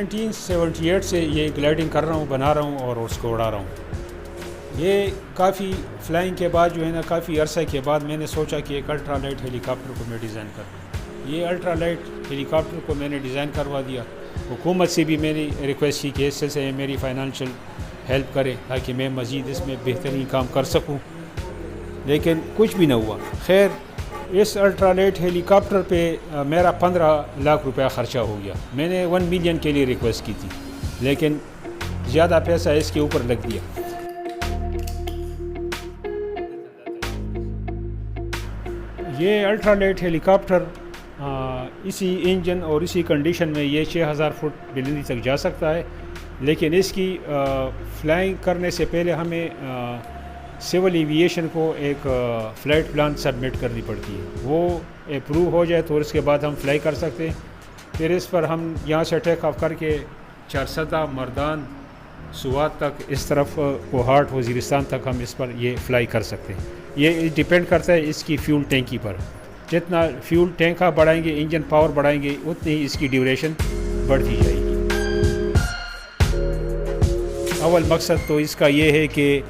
1978 سے یہ گلائڈنگ کر رہا ہوں، بنا رہا ہوں اور اس کو اڑا رہا ہوں۔ یہ کافی فلائنگ کے بعد جو ہے نا، کافی عرصہ کے بعد میں نے سوچا کہ ایک الٹرا لائٹ ہیلی کاپٹر کو میں ڈیزائن کروں۔ یہ الٹرا لائٹ ہیلی کاپٹر کو میں نے ڈیزائن کروا دیا۔ حکومت سے بھی میں نے ریکویسٹ کی کہ اس سے میری فائنانشیل ہیلپ کرے تاکہ میں مزید اس میں بہترین کام کر سکوں، لیکن کچھ بھی نہ ہوا۔ خیر، اس الٹرا لائٹ ہیلی کاپٹر پہ میرا 15 لاکھ روپیہ خرچہ ہو گیا۔ میں نے 1 ملین کے لیے ریکویسٹ کی تھی، لیکن زیادہ پیسہ اس کے اوپر لگ دیا۔ یہ الٹرا لائٹ ہیلی کاپٹر اسی انجن اور اسی کنڈیشن میں یہ 6000 فٹ بلندی تک جا سکتا ہے، لیکن اس کی فلائنگ کرنے سے پہلے ہمیں سول ایویشن کو ایک فلائٹ پلان سبمٹ کرنی پڑتی ہے۔ وہ اپروو ہو جائے تو اس کے بعد ہم فلائی کر سکتے ہیں۔ پھر اس پر ہم یہاں سے ٹیک آف کر کے چارسدہ، مردان، سوات تک، اس طرف کوہاٹ، وزیرستان تک ہم اس پر یہ فلائی کر سکتے ہیں۔ یہ ڈیپینڈ کرتا ہے اس کی فیول ٹینکی پر۔ جتنا فیول ٹینک آپ بڑھائیں گے، انجن پاور بڑھائیں گے، اتنی ہی اس کی ڈیوریشن بڑھتی جائے گی۔ اول مقصد تو اس کا یہ ہے کہ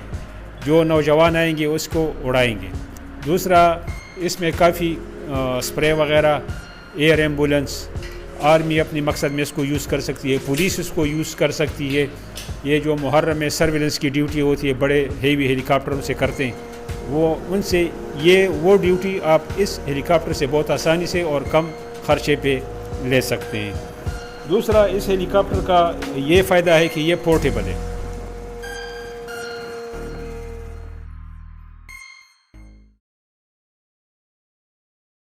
جو نوجوان آئیں گے اس کو اڑائیں گے۔ دوسرا، اس میں کافی اسپرے وغیرہ، ایئر ایمبولنس، آرمی اپنی مقصد میں اس کو یوز کر سکتی ہے، پولیس اس کو یوز کر سکتی ہے۔ یہ جو محرم میں سرویلنس کی ڈیوٹی ہوتی ہے، بڑے ہیوی ہیلی کاپٹروں سے کرتے ہیں، ان سے وہ ڈیوٹی آپ اس ہیلی کاپٹر سے بہت آسانی سے اور کم خرچے پہ لے سکتے ہیں۔ دوسرا، اس ہیلی کاپٹر کا یہ فائدہ ہے کہ یہ پورٹیبل ہے۔